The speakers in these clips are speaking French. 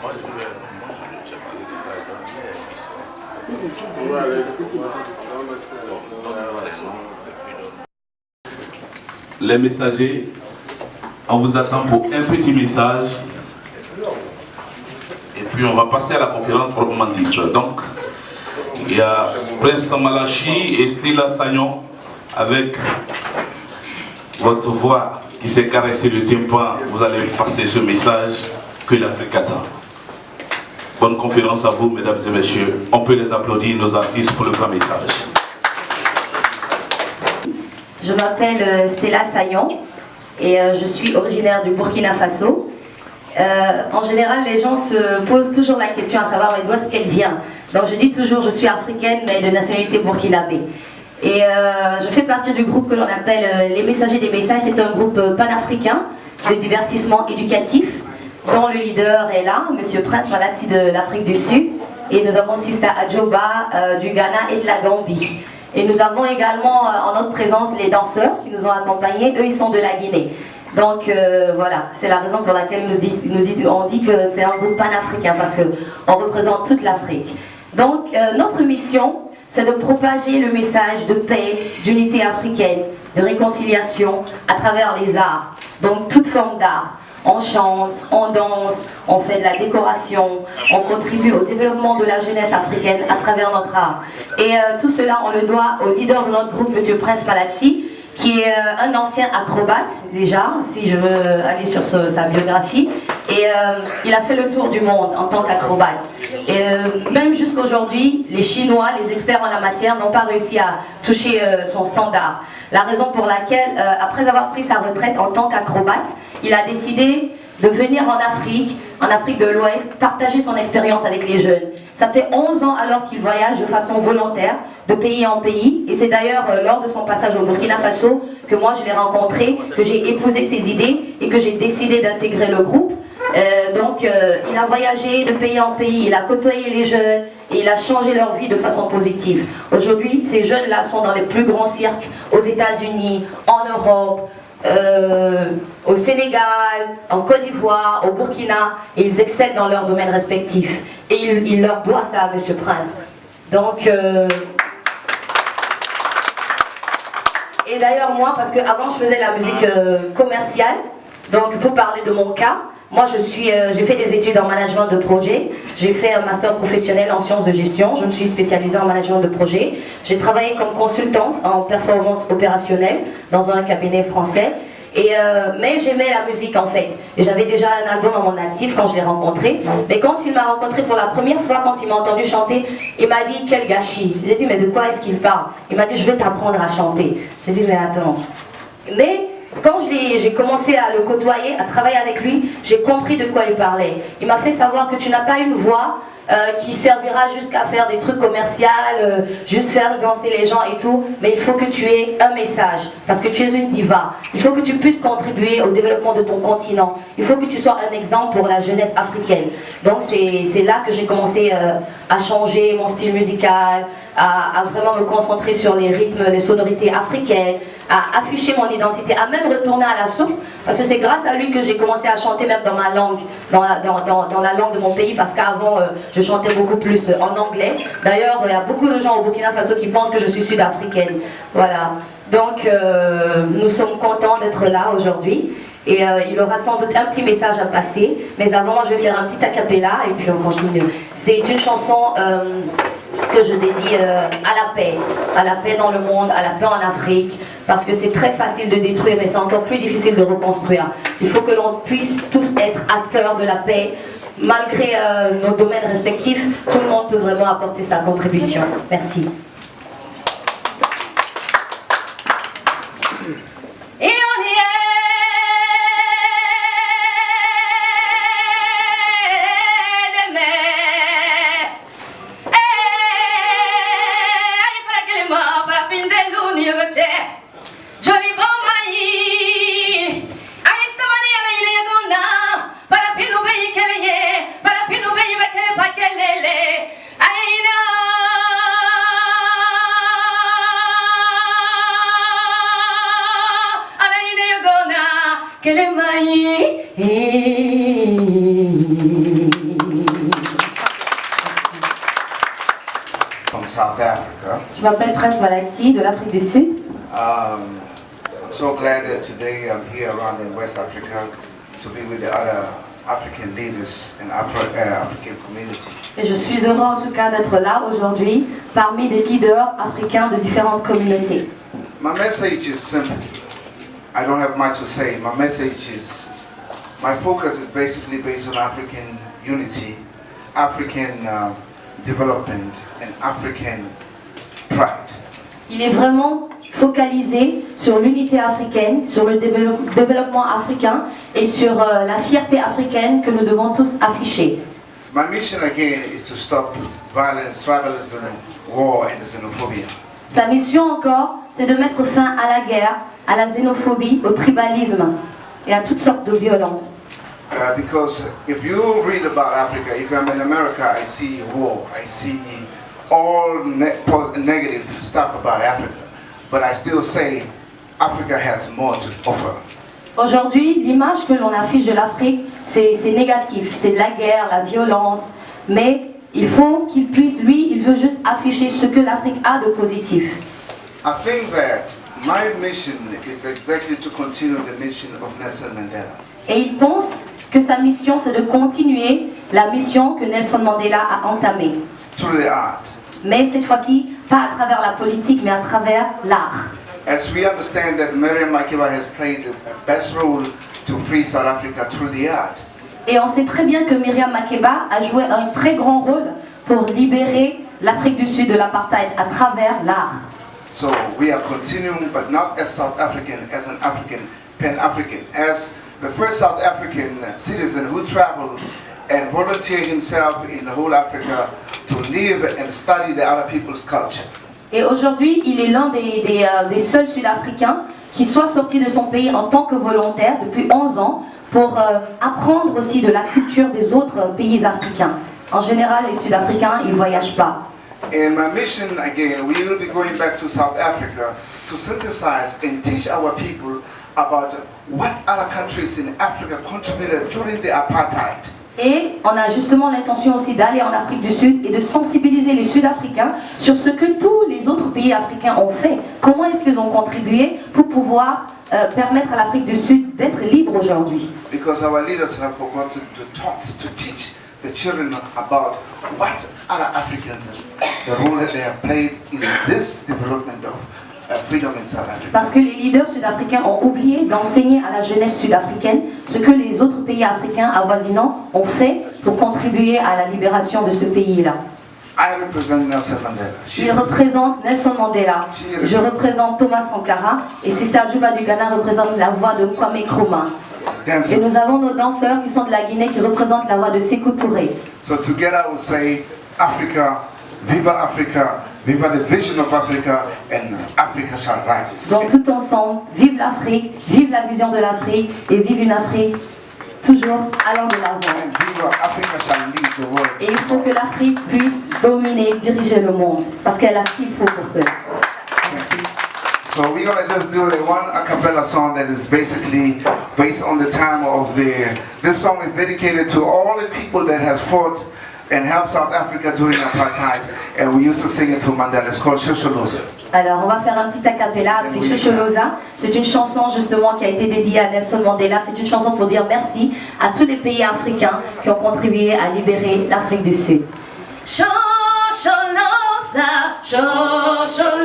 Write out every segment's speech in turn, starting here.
j'ai parlé de ça dans les messagers, on vous attend pour un petit message et puis on va passer à la conférence proprement dite. Donc, il y a Prince Samalachi et Stella Sagnon avec votre voix qui s'est caressée le tympan. Vous allez passer ce message que l'Afrique attend. Bonne conférence à vous, mesdames et messieurs. On peut les applaudir, nos artistes, pour le grand message. Je m'appelle Stella Sagnon et je suis originaire du Burkina Faso. En général, les gens se posent toujours la question à savoir d'où est-ce qu'elle vient. Donc je dis toujours, je suis africaine mais de nationalité burkinabé. Et je fais partie du groupe que l'on appelle les Messagers des Messages. C'est un groupe panafricain de divertissement éducatif dont le leader est là, M. Prince Malatsi de l'Afrique du Sud. Et nous avons Sista Adjoba du Ghana et de la Gambie. Et nous avons également en notre présence les danseurs qui nous ont accompagnés. Eux, ils sont de la Guinée. Donc voilà, c'est la raison pour laquelle on dit que c'est un groupe panafricain parce qu'on représente toute l'Afrique. Donc notre mission, c'est de propager le message de paix, d'unité africaine, de réconciliation à travers les arts. Donc toute forme d'art. On chante, on danse, on fait de la décoration, on contribue au développement de la jeunesse africaine à travers notre art. Et tout cela, on le doit au leader de notre groupe, M. Prince Malatsi, qui est un ancien acrobate, déjà, si je veux aller sur sa biographie. Et il a fait le tour du monde en tant qu'acrobate. Et même jusqu'aujourd'hui, les Chinois, les experts en la matière, n'ont pas réussi à toucher son standard. La raison pour laquelle, après avoir pris sa retraite en tant qu'acrobate, il a décidé de venir en Afrique de l'Ouest, partager son expérience avec les jeunes. Ça fait 11 ans alors qu'il voyage de façon volontaire, de pays en pays. Et c'est d'ailleurs lors de son passage au Burkina Faso que moi je l'ai rencontré, que j'ai épousé ses idées et que j'ai décidé d'intégrer le groupe. Il a voyagé de pays en pays, il a côtoyé les jeunes et il a changé leur vie de façon positive. Aujourd'hui, ces jeunes-là sont dans les plus grands cirques aux États-Unis, en Europe, au Sénégal, en Côte d'Ivoire, au Burkina, et ils excellent dans leurs domaines respectifs. Et il leur doit ça à M. Prince. Donc, et d'ailleurs moi, parce qu'avant je faisais la musique commerciale, donc pour parler de mon cas, moi j'ai fait des études en management de projet, j'ai fait un master professionnel en sciences de gestion, je me suis spécialisée en management de projet, j'ai travaillé comme consultante en performance opérationnelle dans un cabinet français, mais j'aimais la musique en fait, et j'avais déjà un album à mon actif quand je l'ai rencontré, mais quand il m'a rencontré pour la première fois, quand il m'a entendu chanter, il m'a dit quel gâchis. J'ai dit mais de quoi est-ce qu'il parle? Il m'a dit je vais t'apprendre à chanter. J'ai dit mais attends, mais quand j'ai commencé à le côtoyer, à travailler avec lui, j'ai compris de quoi il parlait. Il m'a fait savoir que tu n'as pas une voix qui servira jusqu'à faire des trucs commerciaux, juste faire danser les gens et tout, mais il faut que tu aies un message, parce que tu es une diva. Il faut que tu puisses contribuer au développement de ton continent. Il faut que tu sois un exemple pour la jeunesse africaine. Donc c'est là que j'ai commencé à changer mon style musical, à vraiment me concentrer sur les rythmes, les sonorités africaines, à afficher mon identité, à même retourner à la source, parce que c'est grâce à lui que j'ai commencé à chanter même dans ma langue, dans la langue de mon pays, parce qu'avant je chantais beaucoup plus en anglais. D'ailleurs, il y a beaucoup de gens au Burkina Faso qui pensent que je suis sud-africaine. Voilà. Donc nous sommes contents d'être là aujourd'hui. Et il aura sans doute un petit message à passer, mais avant je vais faire un petit a cappella et puis on continue. C'est une chanson que je dédie à la paix dans le monde, à la paix en Afrique, parce que c'est très facile de détruire, mais c'est encore plus difficile de reconstruire. Il faut que l'on puisse tous être acteurs de la paix, malgré nos domaines respectifs. Tout le monde peut vraiment apporter sa contribution. Merci. Para South Africa. Je m'appelle Prince Malatsi de l'Afrique du Sud. I'm so glad that today I'm here around in West Africa to be with the other African leaders and African communities. Et je suis heureux en tout cas d'être là aujourd'hui parmi des leaders africains de différentes communautés. My message is simple. I don't have much to say. My message is, my focus is basically based on African unity, African development and African pride. Il est vraiment focalisé sur l'unité africaine, sur le développement africain et sur la fierté africaine que nous devons tous afficher. My mission again is to stop violence, tribalism, war and xenophobia. Sa mission encore, c'est de mettre fin à la guerre, à la xénophobie, au tribalisme et à toutes sortes de violences. Because if you read about Africa, if I'm in America, I see war, I see all negative stuff about Africa. But I still say Africa has more to offer. Aujourd'hui, l'image que l'on affiche de l'Afrique, c'est négatif, c'est de la guerre, la violence, mais il faut qu'il puisse, lui, il veut juste afficher ce que l'Afrique a de positif. I think that my mission is exactly to continue the mission of Nelson Mandela. Et il pense que sa mission, c'est de continuer la mission que Nelson Mandela a entamée. Through the art. Mais cette fois-ci, pas à travers la politique, mais à travers l'art. As we understand that Miriam Makeba has played the best role to free South Africa through the art. Et on sait très bien que Miriam Makeba a joué un très grand rôle pour libérer l'Afrique du Sud de l'apartheid à travers l'art. So we are continuing, but not as South African, as an African, Pan-African, as the first South African citizen who traveled and volunteered himself in the whole Africa to live and study the other people's culture. Et aujourd'hui, il est l'un des seuls Sud-Africains qui soit sorti de son pays en tant que volontaire depuis 11 ans pour apprendre aussi de la culture des autres pays africains. En général, les Sud-Africains, ils ne voyagent pas. And my mission, again, we will be going back to South Africa to synthesize and teach our people about what other countries in Africa contributed during the apartheid. Et on a justement l'intention aussi d'aller en Afrique du Sud et de sensibiliser les Sud-Africains sur ce que tous les autres pays africains ont fait. Comment est-ce qu'ils ont contribué pour pouvoir permettre à l'Afrique du Sud d'être libre aujourd'hui. Because our leaders have forgotten to teach the children about what other Africans, the role that they have played in this development of freedom in South Africa. Parce que les leaders sud-africains ont oublié d'enseigner à la jeunesse sud-africaine ce que les autres pays africains avoisinants ont fait pour contribuer à la libération de ce pays-là. I represent Nelson Mandela. Il représente Nelson Mandela. Je représente Thomas Sankara et Sister Juba du Ghana représente la voix de Kwame Nkrumah. Et nous avons nos danseurs qui sont de la Guinée qui représentent la voix de Sékou Touré. So together we say Africa, viva Africa, viva the vision of Africa, and Africa shall rise. Donc tout ensemble, vive l'Afrique, vive la vision de l'Afrique et vive une Afrique toujours allant de l'avant. And viva Africa shall lead the world. Et il faut que l'Afrique puisse dominer, diriger le monde, parce qu'elle a ce qu'il faut pour cela. Merci. So we're gonna just do one a cappella song that is basically based on the time of this song is dedicated to all the people that has fought and helped South Africa during apartheid, and we used to sing it for Mandela. It's called Shosholoza. Alors on va faire un petit a cappella avec les Shosholoza. C'est une chanson justement qui a été dédiée à Nelson Mandela. C'est une chanson pour dire merci à tous les pays africains qui ont contribué à libérer l'Afrique du Sud. Shosholoza, Shosholoza,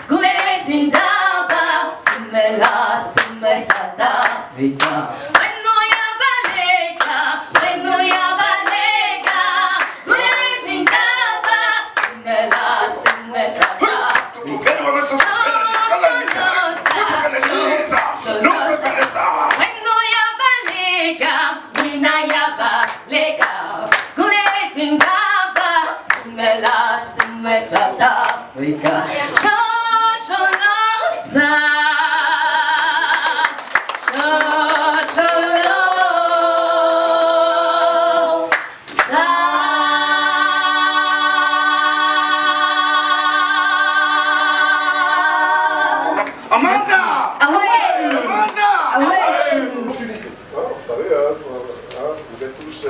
Gule Zindaba, Simela, Simesata, Africa. South Africa. Shosholoza, Shosholoza. Amanda! Away! Vous savez, vous êtes tous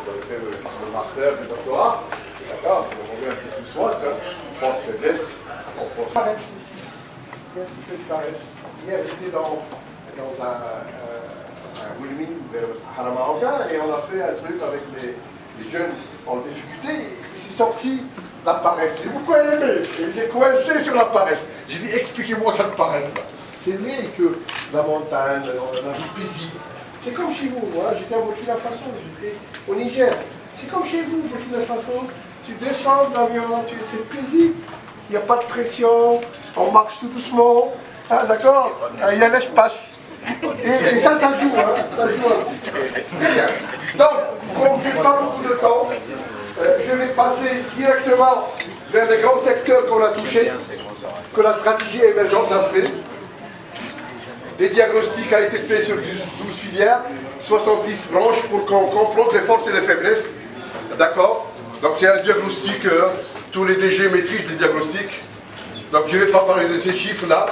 vous avez fait le master, le doctorat, d'accord, c'est le moment un peu plus soit, force, faiblesse, on peut faire ici. Il y a un petit peu de caresse. Hier, j'étais dans un Wilming vers le Sahara marocain et on a fait un truc avec les jeunes en difficulté et c'est sorti la paresse. J'ai beaucoup aimé et j'ai coincé sur la paresse. J'ai dit expliquez-moi cette paresse-là. C'est né que la montagne, la vie paisible. C'est comme chez vous, moi j'étais à Burkina Faso, j'étais au Niger. C'est comme chez vous, Burkina Faso. Tu descends de l'avion, c'est paisible. Il n'y a pas de pression, on marche tout doucement. Ah, d'accord, il y a l'espace. Et ça joue, hein, ça joue un petit peu. Très bien. Donc, comme je n'ai pas beaucoup de temps, je vais passer directement vers les grands secteurs qu'on a touchés, que la stratégie émergence a fait. Les diagnostics ont été faits sur 12 filières, 70 branches pour qu'on comprenne les forces et les faiblesses. D'accord? Donc c'est un diagnostic, tous les DG maîtrisent les diagnostics. Donc je ne vais pas parler de ces chiffres-là.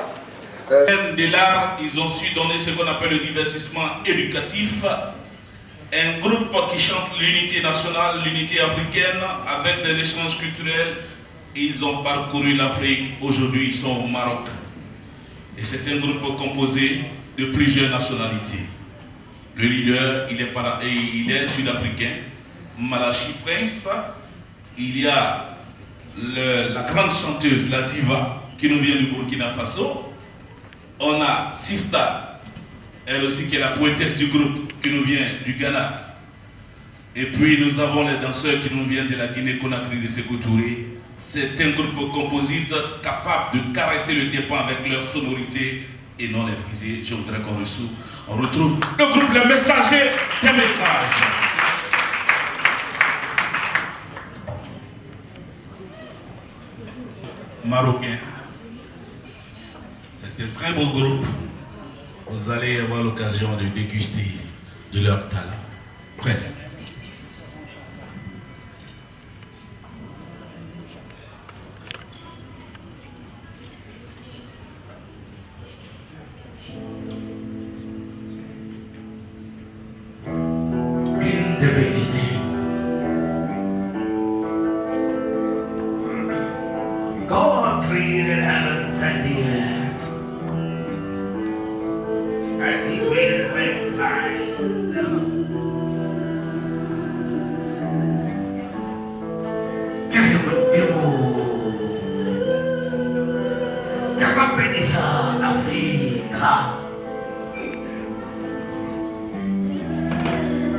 De l'art, ils ont su donner ce qu'on appelle le divertissement éducatif. Un groupe qui chante l'unité nationale, l'unité africaine, avec des échanges culturels. Ils ont parcouru l'Afrique. Aujourd'hui, ils sont au Maroc. Et c'est un groupe composé de plusieurs nationalités. Le leader, il est sud-africain, Malachi Prince. Il y a la grande chanteuse, la diva, qui nous vient du Burkina Faso. On a Sista, elle aussi qui est la poétesse du groupe, qui nous vient du Ghana. Et puis nous avons les danseurs qui nous viennent de la Guinée-Conakry, de Sékou Touré. C'est un groupe composite capable de caresser le tympan avec leur sonorité et non les briser. Je voudrais qu'on retrouve le groupe Les Messagers des Messages. Marocain. C'est un très beau groupe. Vous allez avoir l'occasion de déguster de leur talent. Presque. God created heavens and the earth, and He created mankind. Jangan bisa Afrika.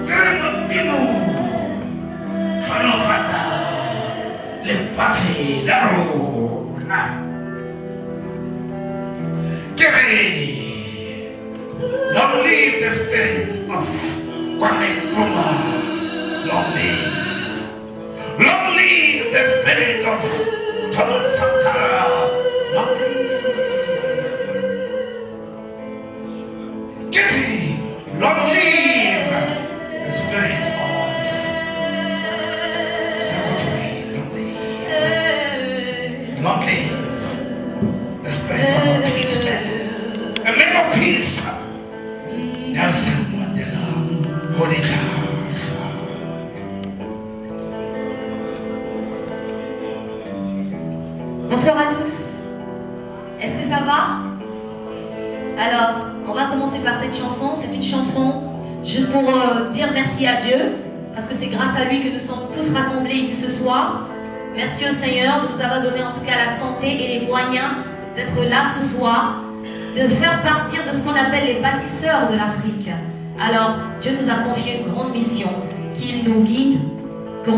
Jangan kalau kata lempati daruna. Long live the spirit of Kwame Nkrumah. Long live. Long live the spirit of Thomas Sankara. Long live. Getty. Long live the spirit of Sankara. Long live. Long live the spirit of a peace man. A man of peace. Nelson Mandela. Holy God. Bonsoir à tous. Est-ce que ça va? Alors, on va commencer par cette chanson. C'est une chanson juste pour dire merci à Dieu, parce que c'est grâce à lui que nous sommes tous rassemblés ici ce soir. Merci au Seigneur de nous avoir donné en tout cas la santé et les moyens d'être là ce soir, de faire partir de ce qu'on appelle les bâtisseurs de l'Afrique. Alors, Dieu nous a confié une grande mission, qu'il nous guide, que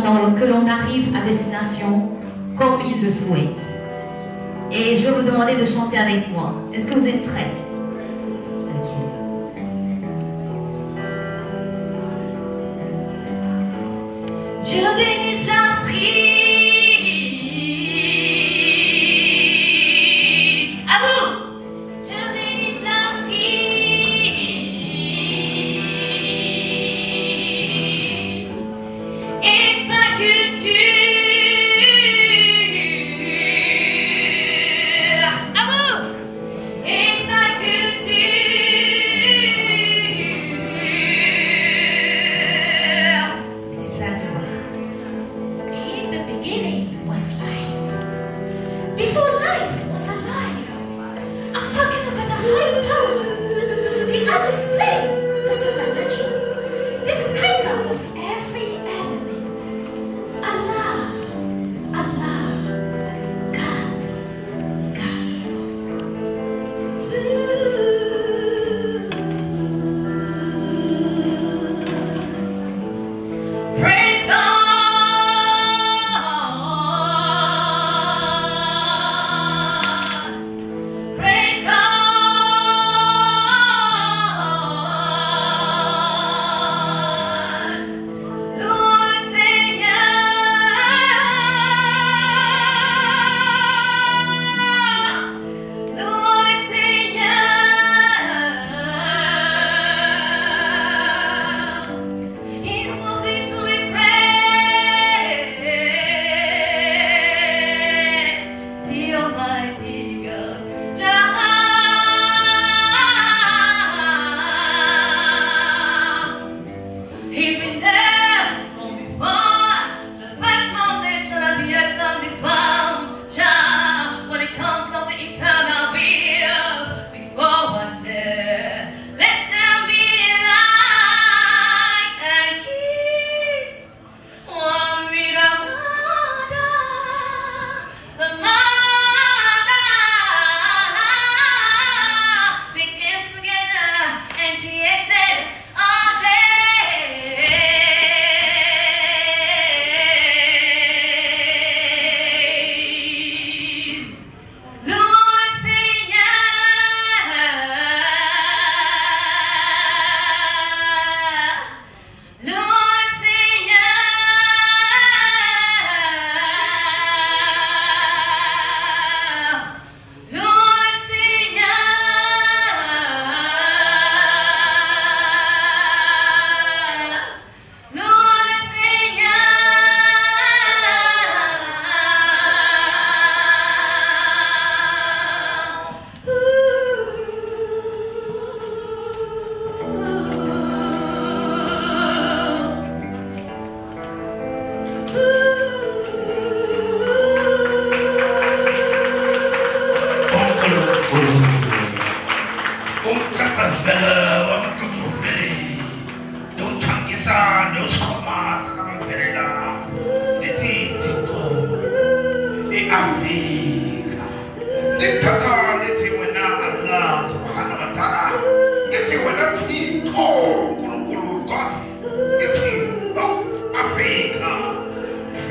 l'on arrive à destination comme il le souhaite. Et je vais vous demander de chanter avec moi. Est-ce que vous êtes prêts? Ok. Dieu bénisse l'Afrique. À vous. Dieu bénisse l'Afrique et sa culture.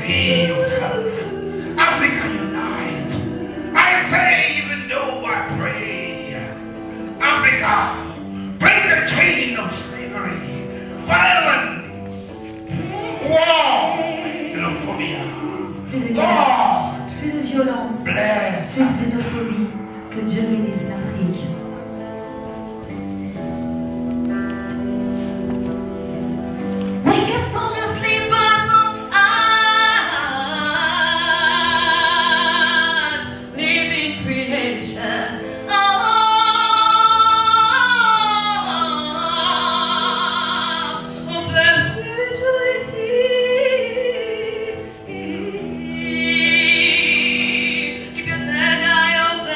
Free yourself. Africa unite. I say, even though I pray, Africa, break the chain of slavery, violence, war, xénophobia. God, plus de violence, bless plus de xénophobie. Que Dieu bénisse l'Afrique. Wake up from your sleepers, eyes, living creation. Oh, bless spirituality. Keep your third eye open.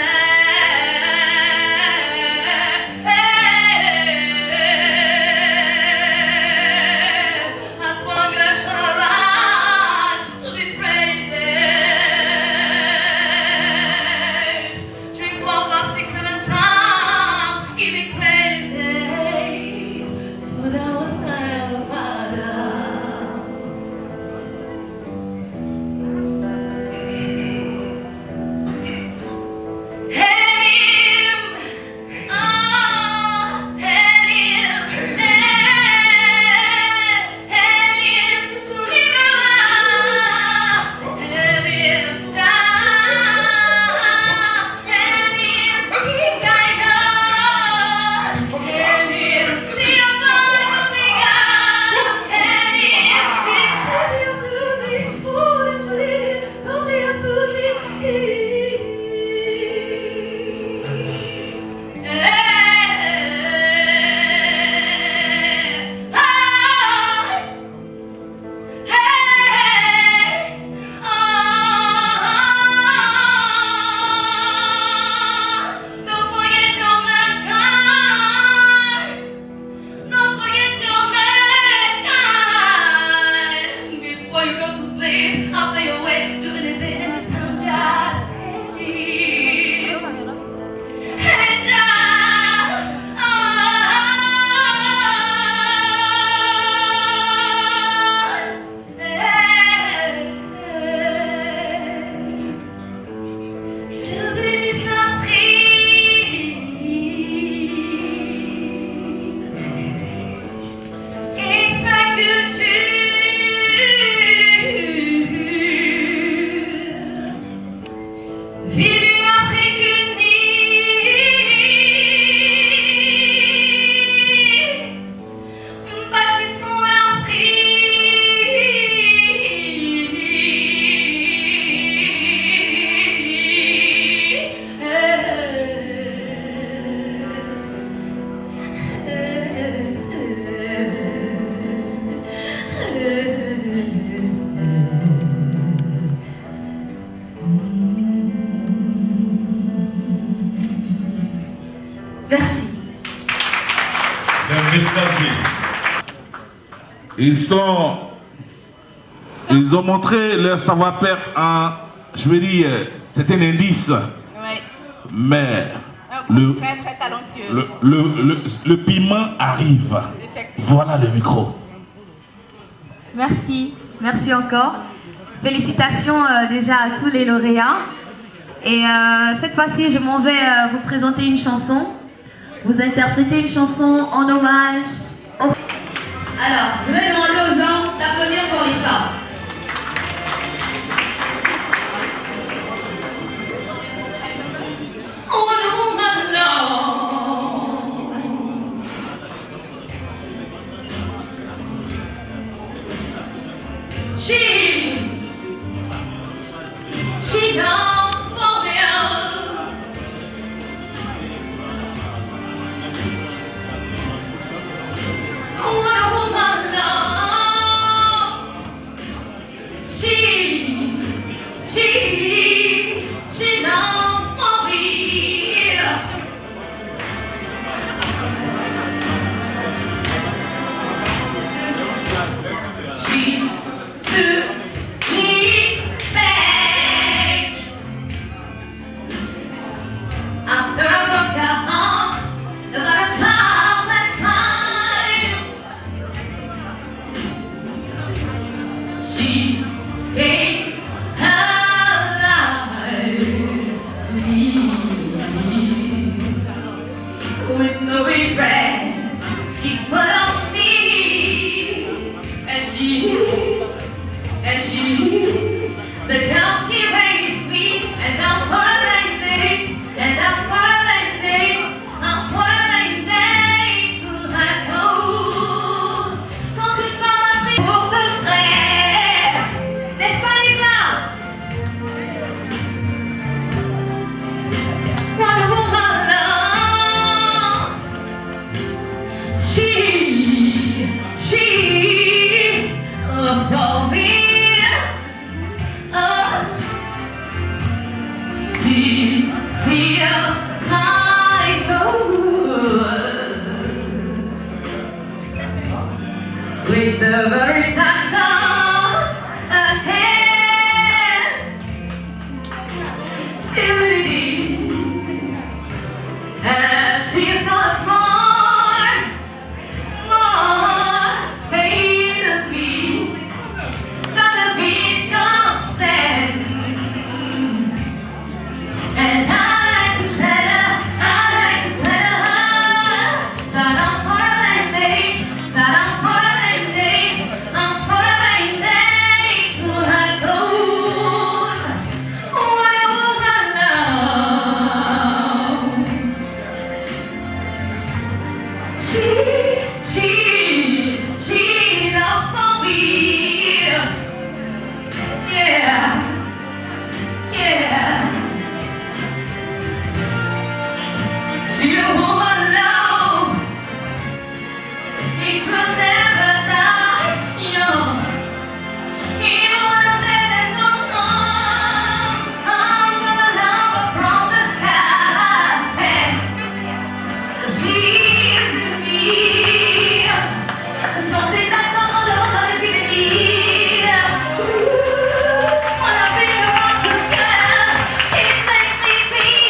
And progress shall rise to be praises. Drink water 6, 7 times, giving praises. That's what I was saying about before you go to sleep, after your wake, do anything anytime, just leave. Hey, Dieu bénisse l'Afrique et sa culture. Vive une Afrique unie, bâtissons Merci. Les messagers. Ils ont montré leur savoir-faire en, je veux dire, c'est un indice. Oui. Mais Très, très talentueux. le piment arrive. Effectivement. Voilà le micro. Merci, merci encore. Félicitations déjà à tous les lauréats. Et cette fois-ci, je m'en vais vous présenter une chanson. Vous interprétez une chanson en hommage au... Alors, je vais demander aux hommes d'applaudir pour les femmes. Wonder Woman knows. She knows for him. Wonder Woman knows. She knows for real. She took The girl she raised me, and I'm pulling it, and I'm pulling it, I'm pulling it to her toes. Quand tu parles à mes pour de vrai, n'est-ce pas les femmes? One woman loves, she loves for me. She feels my soul with the very touch of her hand. She really, and she's so much more pain than me, than the beat of sand. And I like to tell her that I'm more than this, that I'm more than this, I'm more than this to her goes. What a woman knows. She loves for me. Yeah. See a woman love, it will never die young. Even when I'm dead and gone, I'm gonna love her from the sky. She's in me, something that no other woman is giving me. When I bring her on together, it makes me think.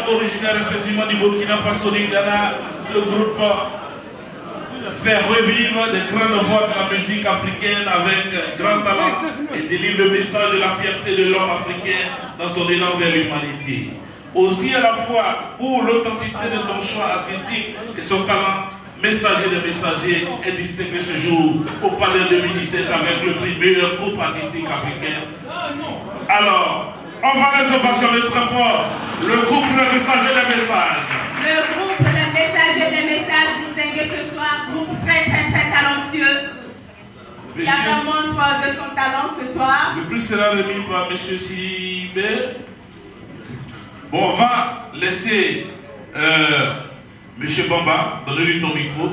Originaire effectivement du Burkina Faso du Ghana, ce groupe fait revivre des grandes voix de la musique africaine avec un grand talent et délivre le message de la fierté de l'homme africain dans son élan vers l'humanité. Aussi à la fois pour l'authenticité de son choix artistique et son talent, Messager des messagers est distingué ce jour au Palais 2017 avec le prix meilleur groupe artistique africain. Alors, on va les ovationner très fort. Le groupe Le Messager des Messages. Le groupe Le Messager des Messages distingué ce soir, groupe très talentueux. Qui montre de son talent ce soir. Le prix sera remis par M. Sibé. Bon, on va laisser M. Bamba, donne-lui ton micro.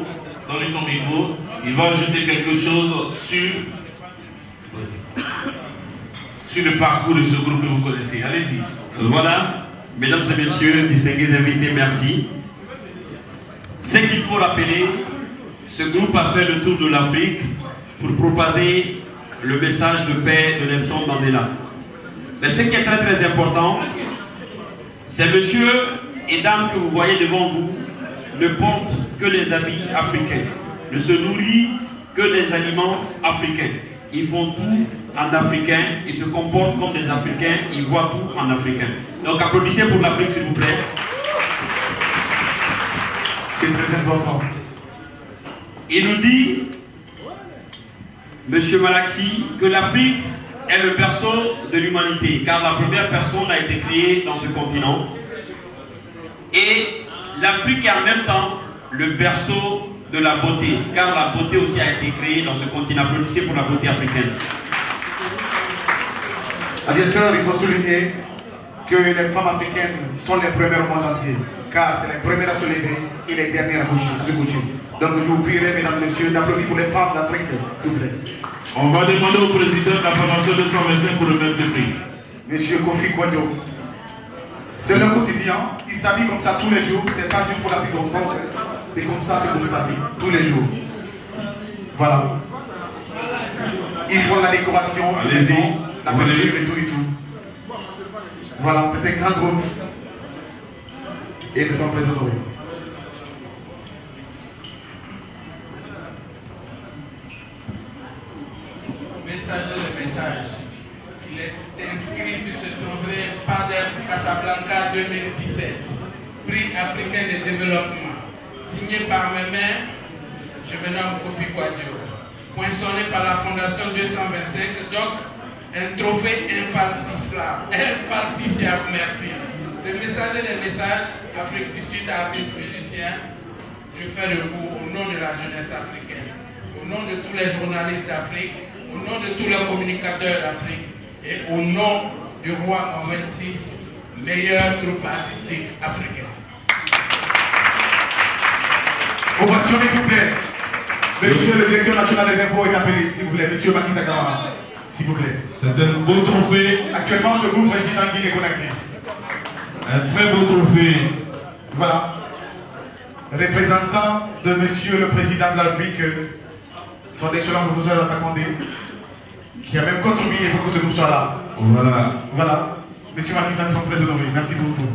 Il va ajouter quelque chose sur le parcours de ce groupe que vous connaissez. Allez-y. Voilà, mesdames et messieurs, distingués invités, merci. Ce qu'il faut rappeler, ce groupe a fait le tour de l'Afrique pour propager le message de paix de Nelson Mandela. Mais ce qui est très important, c'est monsieur et dames que vous voyez devant vous ne portent que les habits africains, ne se nourrissent que des aliments africains. Ils font tout en africain, ils se comportent comme des Africains, ils voient tout en africain. Donc applaudissez pour l'Afrique s'il vous plaît. C'est très important. Il nous dit, M. Malaxi, que l'Afrique est le berceau de l'humanité, car la première personne a été créée dans ce continent. Et l'Afrique est en même temps le berceau de la beauté, car la beauté aussi a été créée dans ce continent. Applaudissez pour la beauté africaine. Aviateur, il faut souligner que les femmes africaines sont les premières au monde entier, car c'est les premières à se lever et les dernières à se bouger. Donc je vous prierai, mesdames et messieurs, d'applaudir pour les femmes d'Afrique, s'il vous plaît. On va demander au président de la Fondation 225 pour le mettre de prix. Monsieur Kofi Kwadjo, c'est le quotidien, il s'habille comme ça tous les jours, c'est pas juste pour la circonstance, c'est comme ça tous les jours. Voilà. Ils font la décoration, la peinture et tout et tout. Voilà, c'est un grand groupe. Et ils sont très honorés. Messager de message. Il est inscrit sur ce trophée Padre Casablanca 2017, prix africain de développement, signé par mes mains. Je me nomme Kofi Kwadjo, poinçonné par la Fondation 225, donc un trophée infalsifiable, merci. Le messager des messages, Afrique du Sud, artiste musicien, je fais de vous au nom de la jeunesse africaine, au nom de tous les journalistes d'Afrique, au nom de tous les communicateurs d'Afrique et au nom du roi Mohamed VI, meilleur troupe artistique africain. Ovation, s'il vous plaît. Monsieur le directeur national des impôts est appelé, s'il vous plaît. Monsieur Macky Sakama, s'il vous plaît. C'est un beau trophée. Actuellement, ce groupe réside en Guinée-Conakry. Un très beau trophée. Voilà. Représentant de Monsieur le Président de la République, son excellent professeur Fakonde, qui a même contribué pour que ce groupe soit là. Voilà. Voilà. Monsieur Macky Sall, nous sommes très honorés. Merci beaucoup.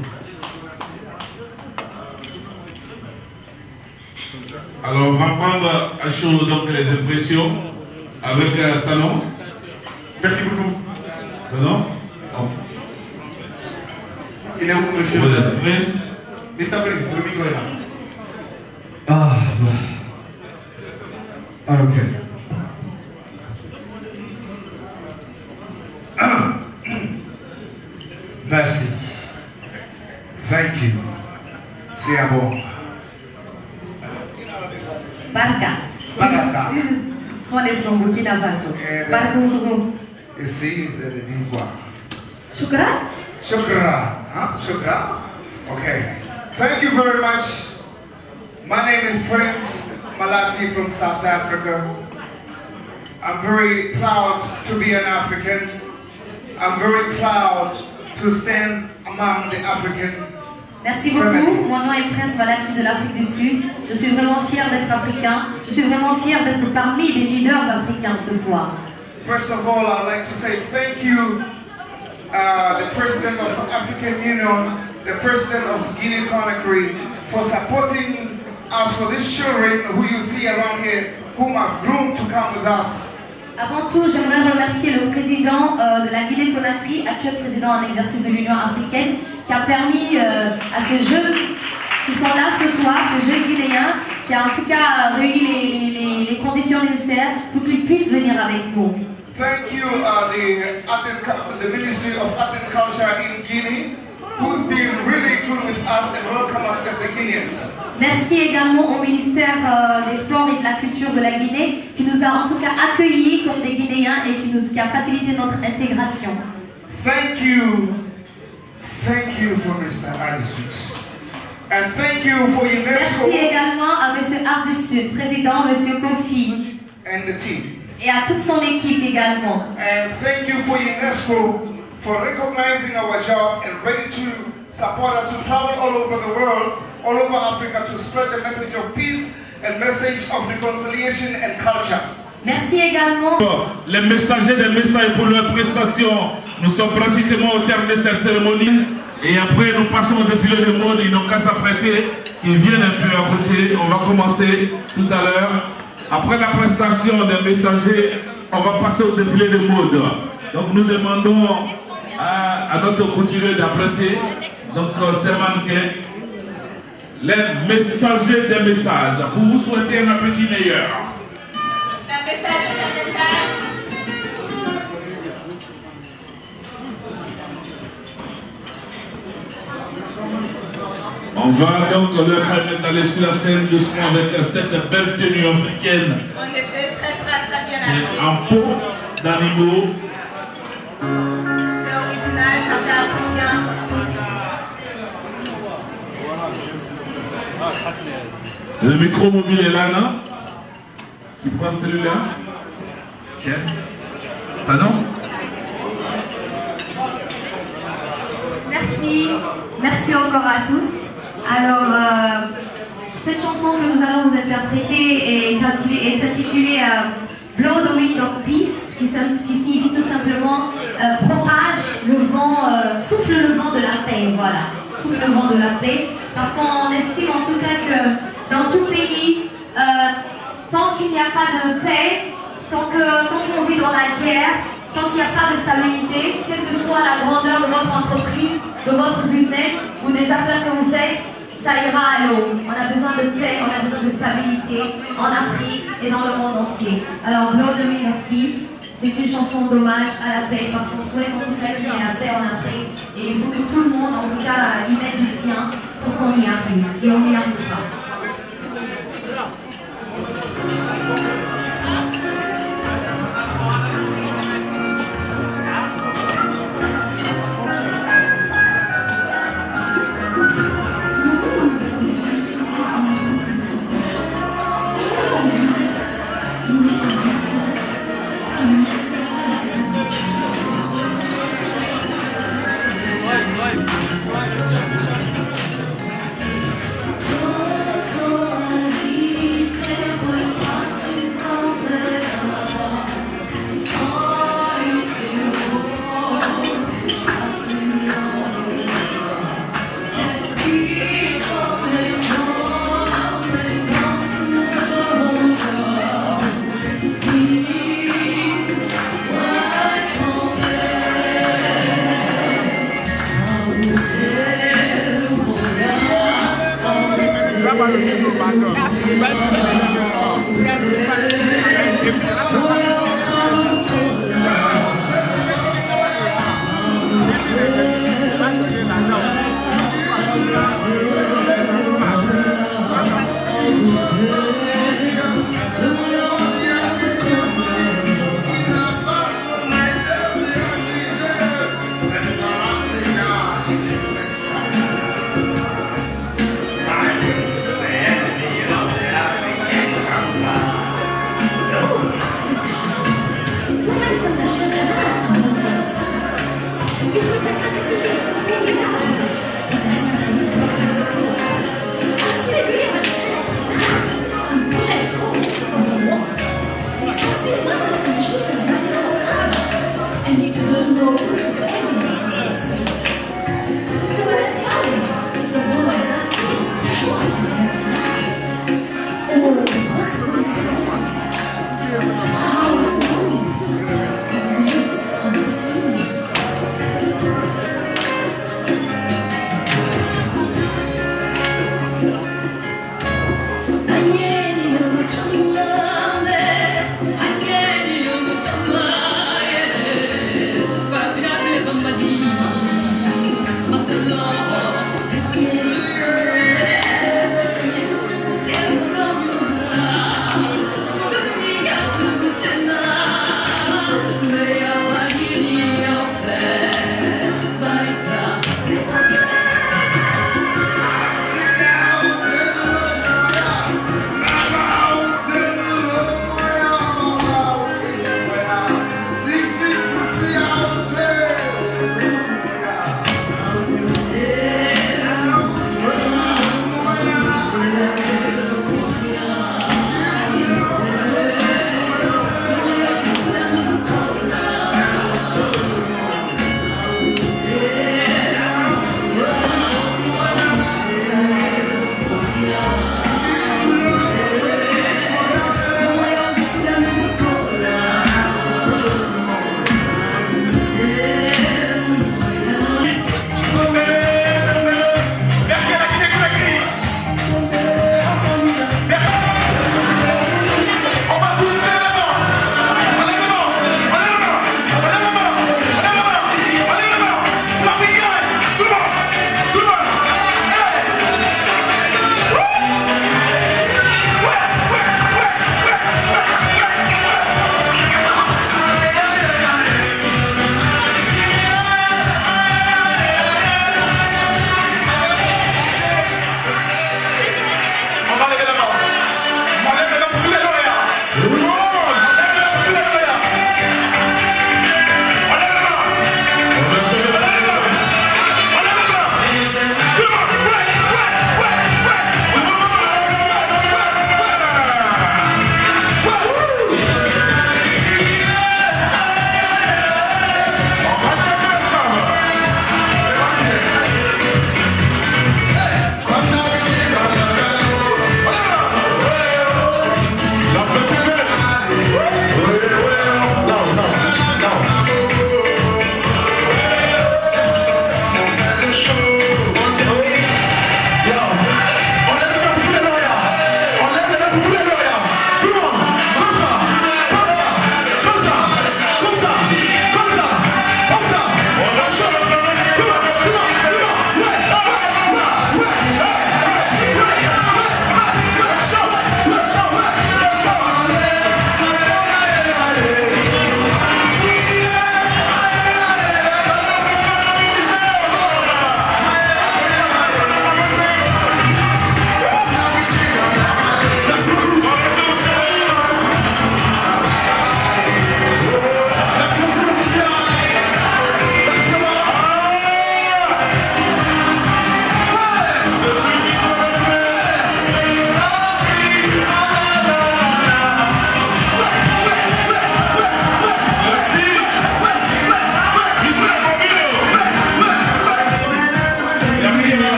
Alors on va prendre à chaud donc les impressions avec Salon. Merci beaucoup. Salon. Oh. Il est où, monsieur? Voilà, Prince. Mr. Prince, le micro est là. Ok. Merci. Thank you. C'est à bon. Barka. Baraka. This is small is from Burkina Faso. Barka Usugu. Ici, c'est le dit quoi? Shukran. Shukra. Huh? Shukra? Okay. Thank you very much. My name is Prince Malati from South Africa. I'm very proud to be an African. I'm very proud to stand among the African. Merci beaucoup. Mon nom est Prince Malati de l'Afrique du Sud. Je suis vraiment fier d'être africain. Je suis vraiment fier d'être parmi les leaders africains ce soir. First of all, I'd like to say thank you, the President of the African Union, the President of Guinea-Conakry, for supporting us for these children who you see around here, whom I've groomed to come with us. Avant tout, j'aimerais remercier le président de la Guinée-Conakry, actuel président en exercice de l'Union africaine, qui a permis à ces jeunes qui sont là ce soir, ces jeunes Guinéens, qui a en tout cas réuni les conditions nécessaires pour qu'ils puissent venir avec nous. Thank you, the Ministry of Art and Culture in Guinea, who's been really good with us and welcome us as the Guineans. Merci également au ministère des Sports et de la Culture de la Guinée, qui nous a en tout cas accueillis comme des Guinéens et qui a facilité notre intégration. Thank you for Mr. Adiswitch. And thank you for UNESCO. Merci également à Monsieur Abdou Sud, président, Monsieur Kofi. And the team. Et à toute son équipe également. And thank you for UNESCO for recognizing our job and ready to support us to travel all over the world, all over Africa, to spread the message of peace and message of reconciliation and culture. Merci également. Les messagers des messages pour leur prestation. Nous sommes pratiquement au terme de cette cérémonie. Et après, nous passons au défilé de mode. Ils n'ont qu'à s'apprêter, qu'ils viennent un peu à côté. On va commencer tout à l'heure. Après la prestation des messagers, on va passer au défilé de mode. Donc nous demandons à notre couturier d'apprêter. Donc ces mannequins, les messagers des messages, pour vous souhaiter un appétit meilleur. La message, le message. On va donc leur permettre d'aller sur la scène doucement avec cette belle tenue africaine. On était très bien habillés. En peau d'animaux. C'est original, ça fait africain. Le micro mobile est là, non? Tu prends celui-là? Tiens. Ça non? Merci encore à tous. Alors, cette chanson que nous allons vous interpréter est intitulée Blow the Wind of Peace, qui signifie tout simplement propage le vent, souffle le vent de la paix, voilà, souffle le vent de la paix, parce qu'on estime en tout cas que dans tout pays, tant qu'il n'y a pas de paix, tant qu'on vit dans la guerre, tant qu'il n'y a pas de stabilité, quelle que soit la grandeur de votre entreprise, de votre business ou des affaires que vous faites, ça ira à l'eau. On a besoin de paix, on a besoin de stabilité en Afrique et dans le monde entier. Alors, Blow the Wind of Peace, c'est une chanson d'hommage à la paix parce qu'on souhaite en tout cas qu'il y ait la paix en Afrique et il faut que tout le monde en tout cas y mette du sien pour qu'on y arrive et on y arrivera. Bye.